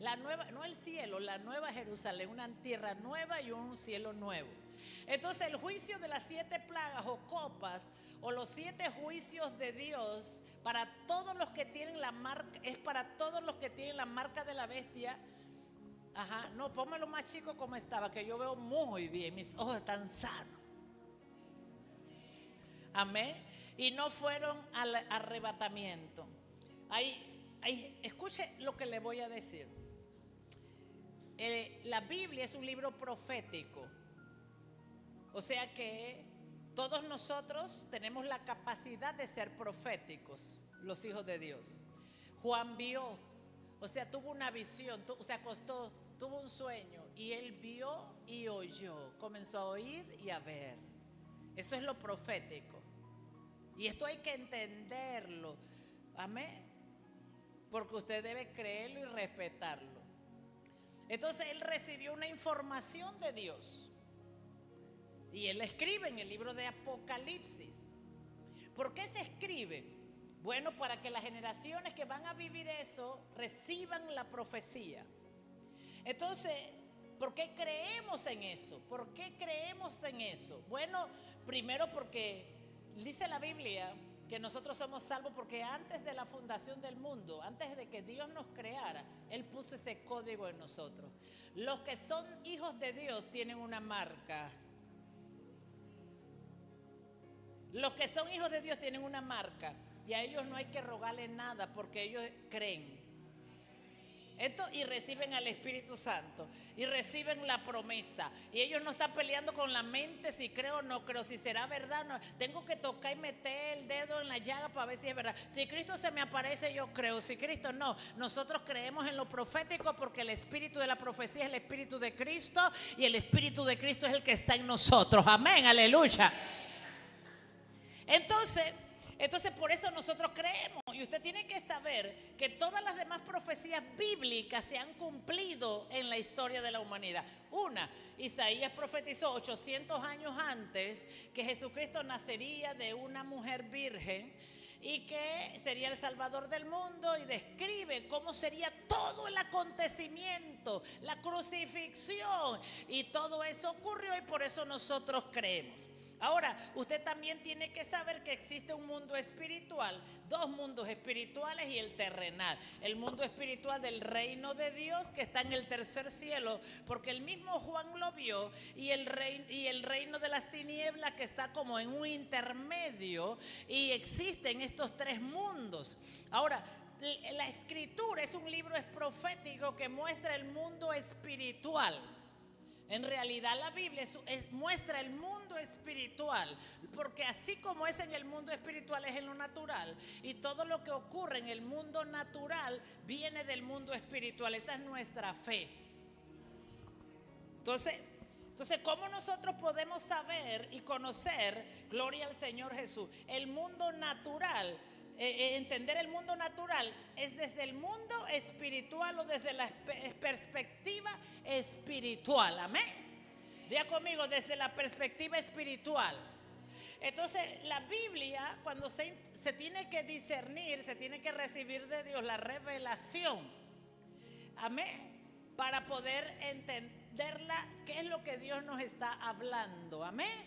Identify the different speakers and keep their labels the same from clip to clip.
Speaker 1: La nueva, no el cielo, la nueva Jerusalén, una tierra nueva y un cielo nuevo. Entonces el juicio de las 7 plagas o copas, o los 7 juicios de Dios, para todos los que tienen la marca, es para todos los que tienen la marca de la bestia. Ajá, no, pónmelo más chico como estaba, que yo veo muy bien, mis ojos están sanos. Amén. Y no fueron al arrebatamiento. Escuche lo que le voy a decir. La Biblia es un libro profético. O sea que todos nosotros tenemos la capacidad de ser proféticos, los hijos de Dios. Juan vio, o sea, tuvo una visión, se acostó, tuvo un sueño y él vio y oyó, comenzó a oír y a ver. Eso es lo profético. Y esto hay que entenderlo. Amén. Porque usted debe creerlo y respetarlo. Entonces él recibió una información de Dios. Y él escribe en el libro de Apocalipsis. ¿Por qué se escribe? Bueno, para que las generaciones que van a vivir eso reciban la profecía. Entonces, ¿por qué creemos en eso? ¿Por qué creemos en eso? Bueno, primero porque dice la Biblia que nosotros somos salvos porque antes de la fundación del mundo, antes de que Dios nos creara, Él puso ese código en nosotros. Los que son hijos de Dios tienen una marca. Los que son hijos de Dios tienen una marca y a ellos no hay que rogarle nada porque ellos creen. Y reciben al Espíritu Santo y reciben la promesa. Y ellos no están peleando con la mente si creo o no creo, si será verdad o no. Tengo que tocar y meter el dedo en la llaga para ver si es verdad. Si Cristo se me aparece, yo creo. Si Cristo no. Nosotros creemos en lo profético porque el espíritu de la profecía es el espíritu de Cristo y el espíritu de Cristo es el que está en nosotros. Amén, aleluya. Entonces por eso nosotros creemos. Y usted tiene que saber que todas las demás profecías bíblicas se han cumplido en la historia de la humanidad. Una, Isaías profetizó 800 años antes que Jesucristo nacería de una mujer virgen y que sería el salvador del mundo, y describe cómo sería todo el acontecimiento, la crucifixión, y todo eso ocurrió y por eso nosotros creemos. Ahora, usted también tiene que saber que existe un mundo espiritual, 2 mundos espirituales y el terrenal. El mundo espiritual del reino de Dios que está en el tercer cielo, porque el mismo Juan lo vio, y el reino de las tinieblas que está como en un intermedio, y existen estos 3 mundos. Ahora, la escritura es un libro profético que muestra el mundo espiritual. En realidad la Biblia muestra el mundo espiritual, porque así como es en el mundo espiritual es en lo natural, y todo lo que ocurre en el mundo natural viene del mundo espiritual. Esa es nuestra fe. Entonces, ¿cómo nosotros podemos saber y conocer, gloria al Señor Jesús, el mundo natural? Entender el mundo natural es desde el mundo espiritual o desde la perspectiva espiritual. Amén. Diga conmigo, desde la perspectiva espiritual. Entonces la Biblia, cuando se tiene que discernir, se tiene que recibir de Dios la revelación. Amén. Para poder entenderla, qué es lo que Dios nos está hablando. Amén.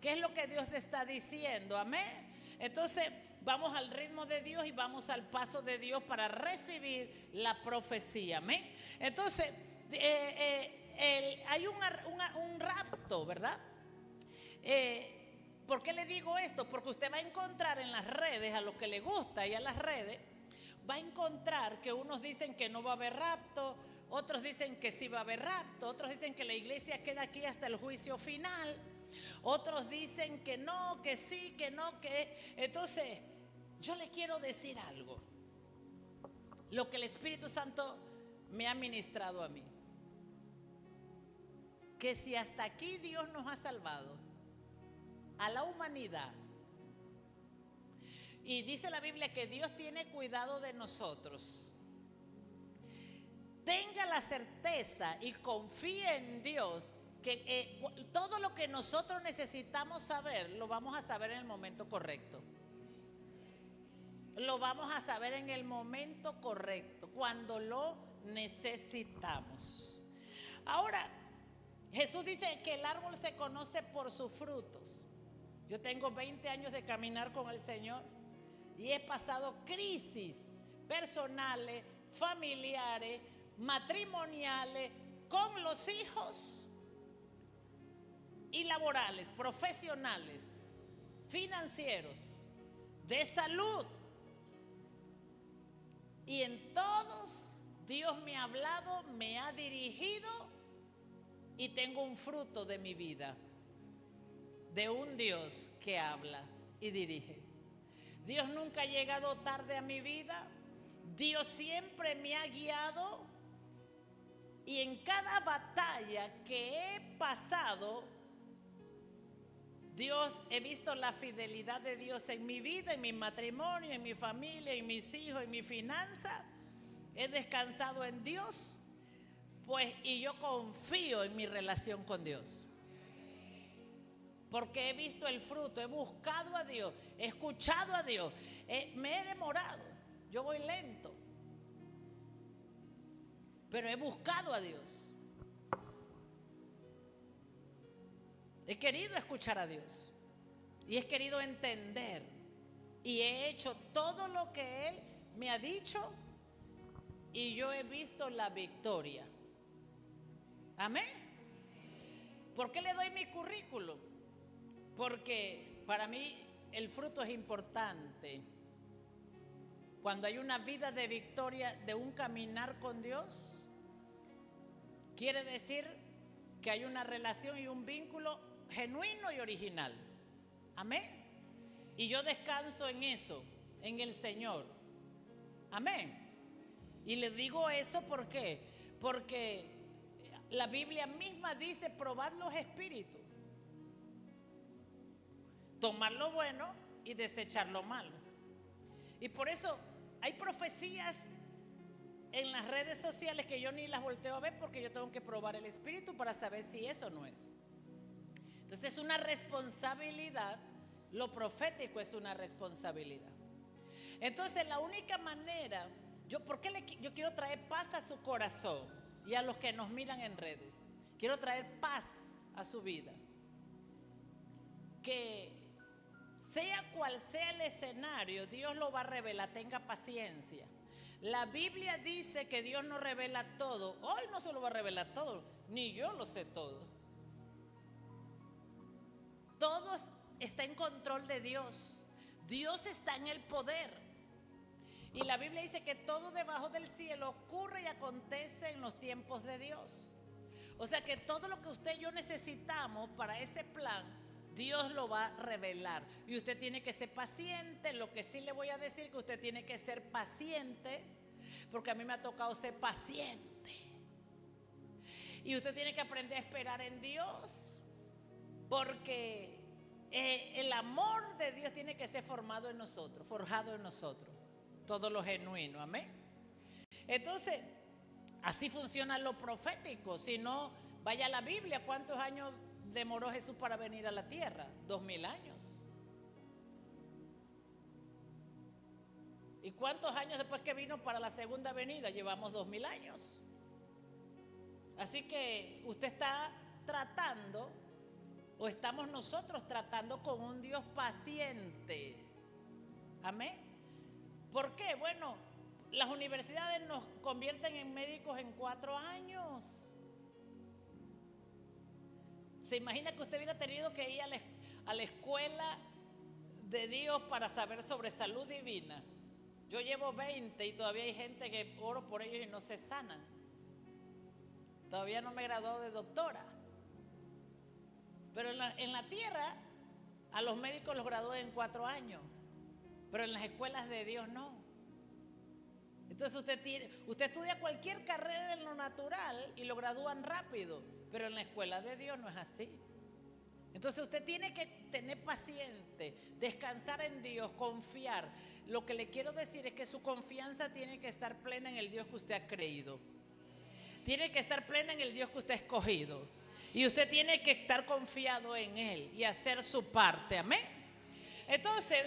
Speaker 1: ¿Qué es lo que Dios está diciendo? Amén. Entonces vamos al ritmo de Dios y vamos al paso de Dios para recibir la profecía. Amén. Entonces hay un rapto, ¿verdad? ¿Por qué le digo esto? Porque usted va a encontrar en las redes, a lo que le gusta y a las redes, va a encontrar que unos dicen que no va a haber rapto, otros dicen que sí va a haber rapto, otros dicen que la iglesia queda aquí hasta el juicio final, otros dicen que no, que sí, que no, que... Entonces, yo le quiero decir algo, lo que el Espíritu Santo me ha ministrado a mí, que si hasta aquí Dios nos ha salvado a la humanidad, y dice la Biblia que Dios tiene cuidado de nosotros, tenga la certeza y confíe en Dios que todo lo que nosotros necesitamos saber lo vamos a saber en el momento correcto. Lo vamos a saber en el momento correcto, cuando lo necesitamos. Ahora, Jesús dice que el árbol se conoce por sus frutos. Yo tengo 20 años de caminar con el Señor y he pasado crisis personales, familiares, matrimoniales, con los hijos y laborales, profesionales, financieros, de salud. Y en todos Dios me ha hablado, me ha dirigido y tengo un fruto de mi vida, de un Dios que habla y dirige. Dios nunca ha llegado tarde a mi vida. Dios siempre me ha guiado y en cada batalla que he pasado, he visto la fidelidad de Dios en mi vida, en mi matrimonio, en mi familia, en mis hijos, en mi finanza. He descansado en Dios, y yo confío en mi relación con Dios. Porque he visto el fruto, he buscado a Dios, he escuchado a Dios. Me he demorado, yo voy lento, pero he buscado a Dios. He querido escuchar a Dios y he querido entender y he hecho todo lo que Él me ha dicho y yo he visto la victoria. Amén. ¿Por qué le doy mi currículum? Porque para mí el fruto es importante. Cuando hay una vida de victoria, de un caminar con Dios, quiere decir que hay una relación y un vínculo genuino y original. Amén. Y yo descanso en eso, en el Señor. Amén. Y le digo eso ¿por qué? Porque la Biblia misma dice: probad los espíritus, tomar lo bueno y desechar lo malo. Y por eso hay profecías en las redes sociales que yo ni las volteo a ver, porque yo tengo que probar el espíritu para saber si eso no es. Entonces es una responsabilidad. Lo profético es una responsabilidad. Entonces la única manera, yo quiero traer paz a su corazón y a los que nos miran en redes. Quiero traer paz a su vida. Que sea cual sea el escenario, Dios lo va a revelar. Tenga paciencia. La Biblia dice que Dios no revela todo. Hoy no se lo va a revelar todo, ni yo lo sé todo. Todo está en control de Dios. Dios está en el poder. Y la Biblia dice que todo debajo del cielo ocurre y acontece en los tiempos de Dios. O sea que todo lo que usted y yo necesitamos para ese plan, Dios lo va a revelar. Y usted tiene que ser paciente. Lo que sí le voy a decir, que usted tiene que ser paciente, porque a mí me ha tocado ser paciente. Y usted tiene que aprender a esperar en Dios, porque el amor de Dios tiene que ser formado en nosotros, forjado en nosotros, todo lo genuino. Amén. Entonces, así funciona lo profético. Si no, vaya a la Biblia. ¿Cuántos años demoró Jesús para venir a la tierra? 2000 años. ¿Y cuántos años después que vino para la segunda venida? Llevamos 2000 años. Así que usted está tratando, o estamos nosotros tratando con un Dios paciente. Amén. ¿Por qué? Bueno, las universidades nos convierten en médicos en 4 años. ¿Se imagina que usted hubiera tenido que ir a la escuela de Dios para saber sobre salud divina? Yo llevo 20 y todavía hay gente que oro por ellos y no se sanan. Todavía no me he graduado de doctora. Pero en la tierra a los médicos los gradúan en 4 años. Pero en las escuelas de Dios no. Entonces usted estudia cualquier carrera en lo natural y lo gradúan rápido. Pero en la escuela de Dios no es así. Entonces usted tiene que tener paciente, descansar en Dios, confiar. Lo que le quiero decir es que su confianza tiene que estar plena en el Dios que usted ha creído. Tiene que estar plena en el Dios que usted ha escogido. Y usted tiene que estar confiado en Él y hacer su parte. Amén. Entonces,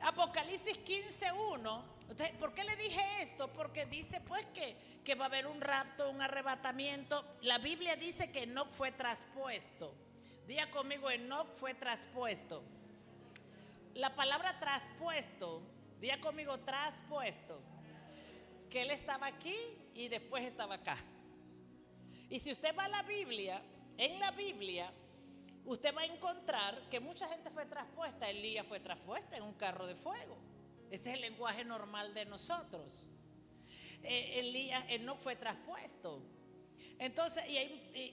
Speaker 1: Apocalipsis 15:1 Entonces, ¿por qué le dije esto? Porque dice pues que va a haber un rapto, un arrebatamiento. La Biblia dice que Enoc fue traspuesto. Diga conmigo, Enoc fue traspuesto. La palabra traspuesto, diga conmigo traspuesto, que él estaba aquí y después estaba acá. Y si usted va a la Biblia, en la Biblia, usted va a encontrar que mucha gente fue traspuesta. Elías fue traspuesta en un carro de fuego. Ese es el lenguaje normal de nosotros. Enoc fue traspuesto. Entonces, y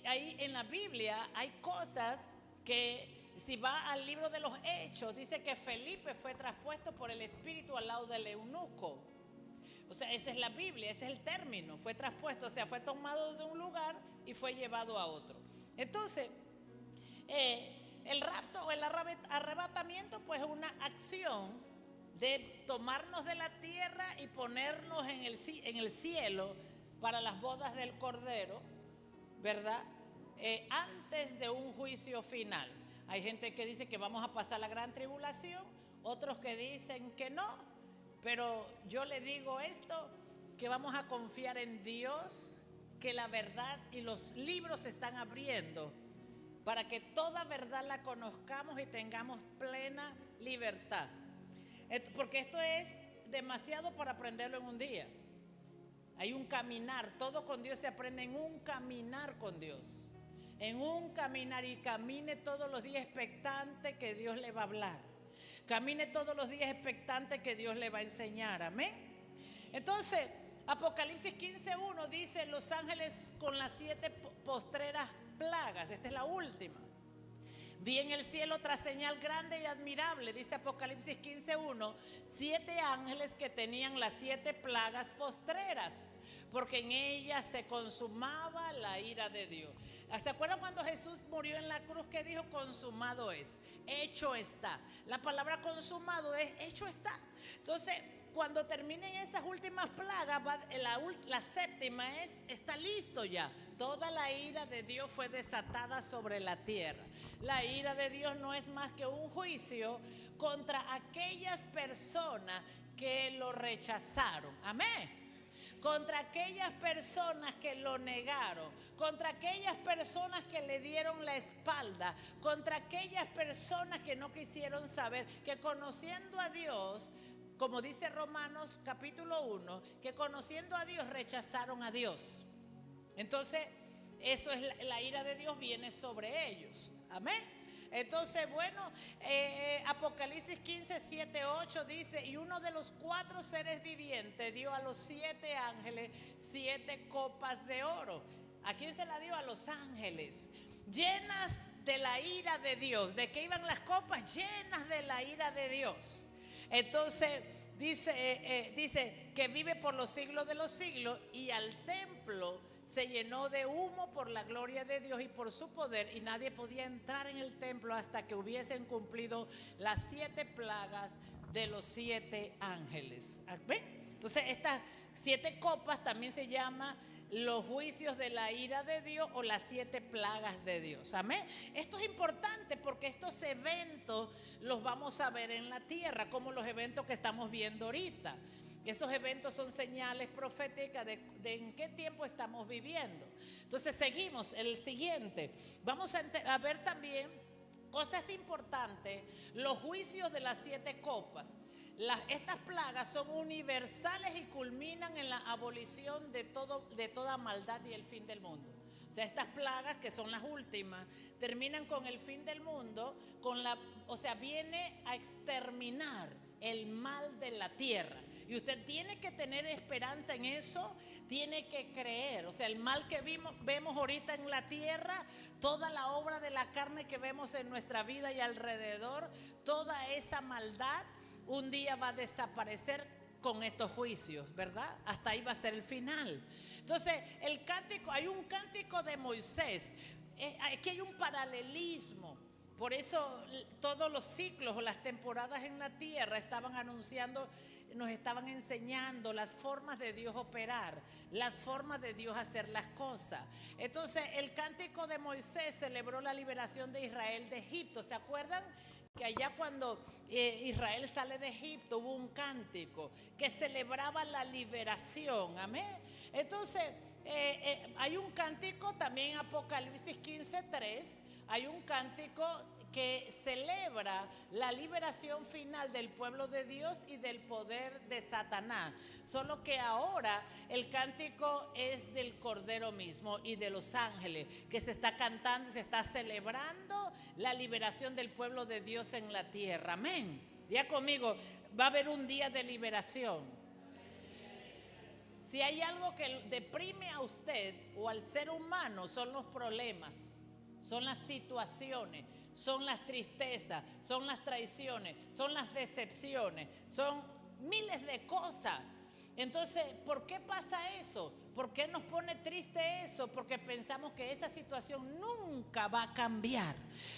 Speaker 1: ahí en la Biblia hay cosas que, si va al libro de los Hechos, dice que Felipe fue traspuesto por el Espíritu al lado del eunuco. O sea, esa es la Biblia, ese es el término, fue traspuesto, o sea, fue tomado de un lugar y fue llevado a otro. Entonces, el rapto o el arrebatamiento, pues es una acción de tomarnos de la tierra y ponernos en el cielo para las bodas del Cordero, ¿verdad? Antes de un juicio final. Hay gente que dice que vamos a pasar la gran tribulación, otros que dicen que no, pero yo le digo esto, que vamos a confiar en Dios, que la verdad y los libros se están abriendo para que toda verdad la conozcamos y tengamos plena libertad. Porque esto es demasiado para aprenderlo en un día. Hay un caminar, todo con Dios se aprende en un caminar con Dios. En un caminar, y camine todos los días expectante que Dios le va a hablar. Camine todos los días expectante que Dios le va a enseñar, amén. Entonces, Apocalipsis 15:1 dice: los ángeles con las 7 postreras plagas, esta es la última. Vi en el cielo otra señal grande y admirable, dice Apocalipsis 15:1, 7 ángeles que tenían las 7 plagas postreras, porque en ellas se consumaba la ira de Dios. ¿Se acuerdan cuando Jesús murió en la cruz que dijo consumado es? Hecho está. La palabra consumado es hecho está. Entonces, cuando terminen esas últimas plagas, la séptima es, está listo ya. Toda la ira de Dios fue desatada sobre la tierra. La ira de Dios no es más que un juicio contra aquellas personas que lo rechazaron. Amén. Contra aquellas personas que lo negaron, contra aquellas personas que le dieron la espalda, contra aquellas personas que no quisieron saber, que conociendo a Dios, como dice Romanos capítulo 1, que conociendo a Dios rechazaron a Dios. Entonces, eso es la ira de Dios, viene sobre ellos. Amén. Entonces, bueno, Apocalipsis 15:7-8 dice: y uno de los 4 seres vivientes dio a los 7 ángeles 7 copas de oro. ¿A quién se la dio? A los ángeles, llenas de la ira de Dios. ¿De qué iban las copas? Llenas de la ira de Dios. Entonces dice que vive por los siglos de los siglos, y al templo se llenó de humo por la gloria de Dios y por su poder, y nadie podía entrar en el templo hasta que hubiesen cumplido las 7 plagas de los 7 ángeles. ¿Ven? Entonces, estas 7 copas también se llama los juicios de la ira de Dios o las 7 plagas de Dios. Amén. Esto es importante porque estos eventos los vamos a ver en la tierra, como los eventos que estamos viendo ahorita. Esos eventos son señales proféticas de en qué tiempo estamos viviendo. Entonces seguimos, el siguiente. Vamos a ver también cosas importantes, los juicios de las 7 copas. Estas plagas son universales y culminan en la abolición de toda maldad y el fin del mundo. O sea, estas plagas, que son las últimas, terminan con el fin del mundo, viene a exterminar el mal de la tierra. Y usted tiene que tener esperanza en eso, tiene que creer. O sea, el mal que vemos ahorita en la tierra, toda la obra de la carne que vemos en nuestra vida y alrededor, toda esa maldad un día va a desaparecer con estos juicios, ¿verdad? Hasta ahí va a ser el final. Entonces, hay un cántico de Moisés. Aquí hay un paralelismo. Por eso todos los ciclos o las temporadas en la tierra estaban anunciando, nos estaban enseñando las formas de Dios operar, las formas de Dios hacer las cosas. Entonces, el cántico de Moisés celebró la liberación de Israel de Egipto. ¿Se acuerdan? que allá cuando Israel sale de Egipto hubo un cántico que celebraba la liberación, amén. Entonces hay un cántico también en Apocalipsis 15:3, hay un cántico que celebra la liberación final del pueblo de Dios y del poder de Satanás. Solo que ahora el cántico es del Cordero mismo y de los ángeles, que se está cantando y se está celebrando la liberación del pueblo de Dios en la tierra. Amén. Diga conmigo, va a haber un día de liberación. Si hay algo que deprime a usted o al ser humano, son los problemas, son las situaciones, son las tristezas, son las traiciones, son las decepciones, son miles de cosas. Entonces, ¿por qué pasa eso? ¿Por qué nos pone triste eso? Porque pensamos que esa situación nunca va a cambiar.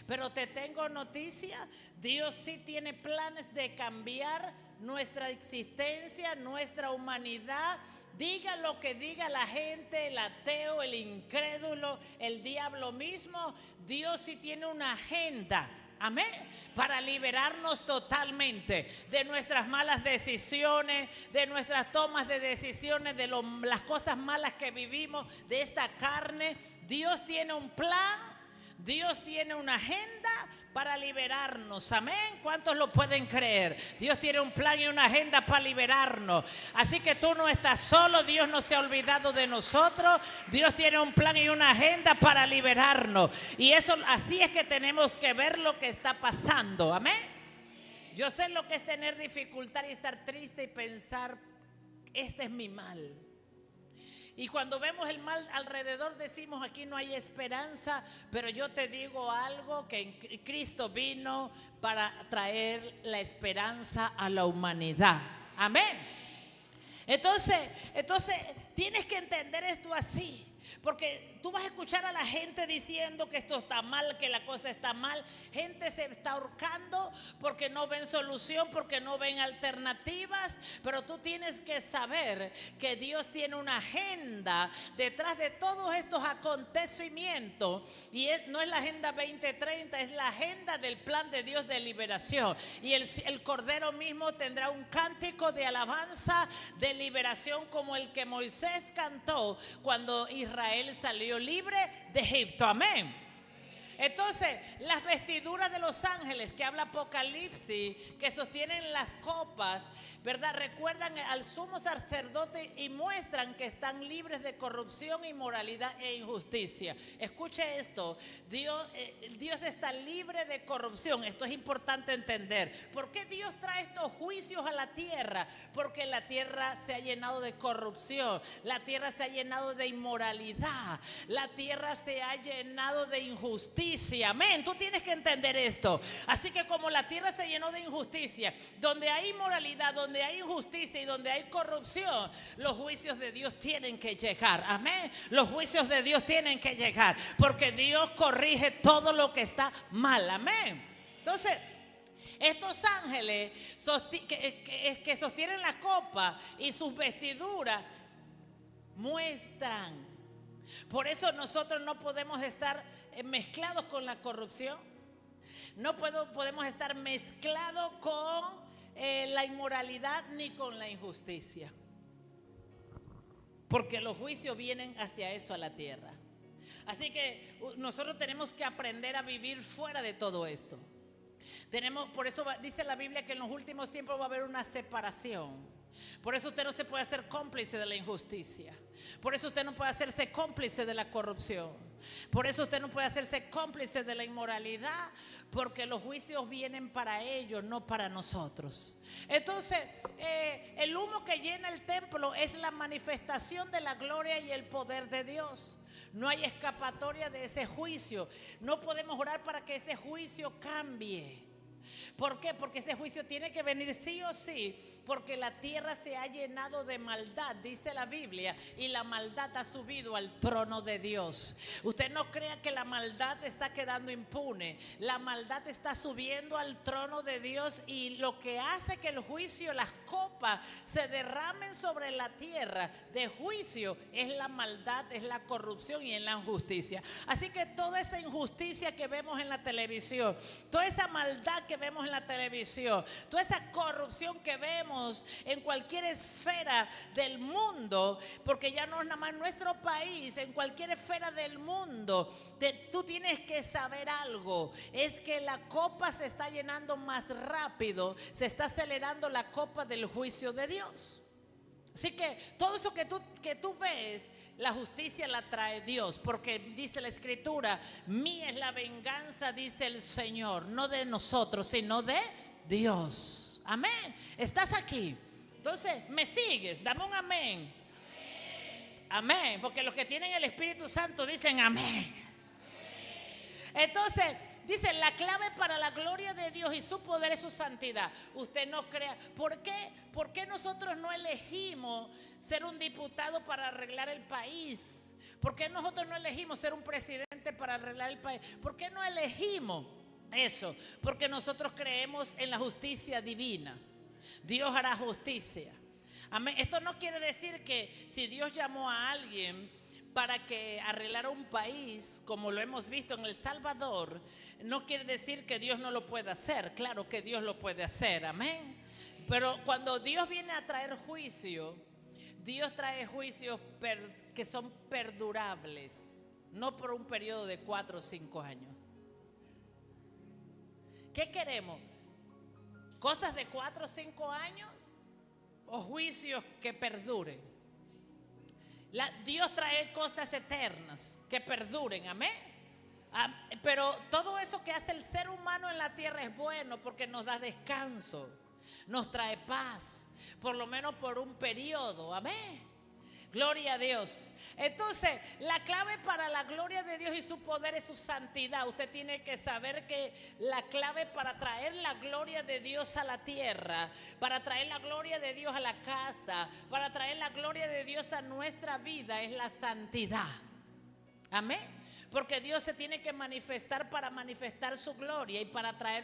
Speaker 1: Pero te tengo noticia, Dios sí tiene planes de cambiar nuestra existencia, nuestra humanidad. Diga lo que diga la gente, el ateo, el incrédulo, el diablo mismo, Dios sí tiene una agenda, amén, para liberarnos totalmente de nuestras malas decisiones, de nuestras tomas de decisiones, de las cosas malas que vivimos, de esta carne. Dios tiene un plan, Dios tiene una agenda para liberarnos, amén. ¿Cuántos lo pueden creer? Dios tiene un plan y una agenda para liberarnos. Así que tú no estás solo, Dios no se ha olvidado de nosotros. Dios tiene un plan y una agenda para liberarnos. Y eso, así es que tenemos que ver lo que está pasando, amén. Yo sé lo que es tener dificultad y estar triste y pensar, este es mi mal. Y cuando vemos el mal alrededor decimos, aquí no hay esperanza. Pero yo te digo algo, que Cristo vino para traer la esperanza a la humanidad. Amén. Entonces tienes que entender esto así. Porque tú vas a escuchar a la gente diciendo que esto está mal, que la cosa está mal. Gente se está ahorcando porque no ven solución, porque no ven alternativas. Pero tú tienes que saber que Dios tiene una agenda detrás de todos estos acontecimientos. Y no es la agenda 2030, es la agenda del plan de Dios de liberación. Y el Cordero mismo tendrá un cántico de alabanza, de liberación, como el que Moisés cantó cuando Israel salió libre de Egipto, amén. Entonces, las vestiduras de los ángeles que habla Apocalipsis, que sostienen las copas, ¿verdad? Recuerdan al sumo sacerdote y muestran que están libres de corrupción, inmoralidad e injusticia. Escuche esto, Dios está libre de corrupción. Esto es importante entender. ¿Por qué Dios trae estos juicios a la tierra? Porque la tierra se ha llenado de corrupción, la tierra se ha llenado de inmoralidad, la tierra se ha llenado de injusticia. Amén, tú tienes que entender esto. Así que como la tierra se llenó de injusticia, donde hay inmoralidad, donde hay injusticia y donde hay corrupción, los juicios de Dios tienen que llegar. Amén, los juicios de Dios tienen que llegar, porque Dios corrige todo lo que está mal. Amén. Entonces, estos ángeles que sostienen la copa y sus vestiduras muestran. Por eso nosotros no podemos estar mezclados con la corrupción. No podemos estar mezclados con la inmoralidad ni con la injusticia. Porque los juicios vienen hacia eso, a la tierra. Así que nosotros tenemos que aprender a vivir fuera de todo esto. Por eso dice la Biblia que en los últimos tiempos va a haber una separación. Por eso usted no se puede hacer cómplice de la injusticia. Por eso usted no puede hacerse cómplice de la corrupción. Por eso usted no puede hacerse cómplice de la inmoralidad, porque los juicios vienen para ellos, no para nosotros. Entonces, el humo que llena el templo es la manifestación de la gloria y el poder de Dios. No hay escapatoria de ese juicio. No podemos orar para que ese juicio cambie. ¿Por qué? Porque ese juicio tiene que venir sí o sí, porque la tierra se ha llenado de maldad, dice la Biblia, y la maldad ha subido al trono de Dios. Usted no crea que la maldad está quedando impune. La maldad está subiendo al trono de Dios, y lo que hace que el juicio, las copas se derramen sobre la tierra de juicio es la maldad, es la corrupción y es la injusticia. Así que toda esa injusticia que vemos en la televisión, toda esa maldad que vemos en la televisión, toda esa corrupción que vemos en cualquier esfera del mundo, porque ya no es nada más nuestro país, en cualquier esfera del mundo, tú tienes que saber algo, es que la copa se está llenando más rápido, se está acelerando la copa del juicio de Dios. Así que todo eso que tú ves, la justicia la trae Dios, porque dice la Escritura, mía es la venganza, dice el Señor, no de nosotros, sino de Dios. Amén. ¿Estás aquí? Entonces, ¿me sigues? Dame un amén. Amén, porque los que tienen el Espíritu Santo dicen amén. Entonces, dice, la clave para la gloria de Dios y su poder es su santidad. Usted no crea. ¿Por qué nosotros no elegimos ser un diputado para arreglar el país? ¿Por qué nosotros no elegimos ser un presidente para arreglar el país? ¿Por qué no elegimos eso? Porque nosotros creemos en la justicia divina. Dios hará justicia. Amén. Esto no quiere decir que si Dios llamó a alguien para que arreglara un país, como lo hemos visto en El Salvador, no quiere decir que Dios no lo pueda hacer. Claro que Dios lo puede hacer, amén. Pero cuando Dios viene a traer juicio, Dios trae juicios que son perdurables, no por un periodo de 4 o 5 años. ¿Qué queremos? ¿Cosas de 4 o 5 años o juicios que perduren? Dios trae cosas eternas que perduren, amén. Pero todo eso que hace el ser humano en la tierra es bueno porque nos da descanso, nos trae paz, por lo menos por un periodo, amén. Gloria a Dios. Entonces, la clave para la gloria de Dios y su poder es su santidad. Usted tiene que saber que la clave para traer la gloria de Dios a la tierra, para traer la gloria de Dios a la casa, para traer la gloria de Dios a nuestra vida es la santidad. Amén. Porque Dios se tiene que manifestar para manifestar su gloria y para traer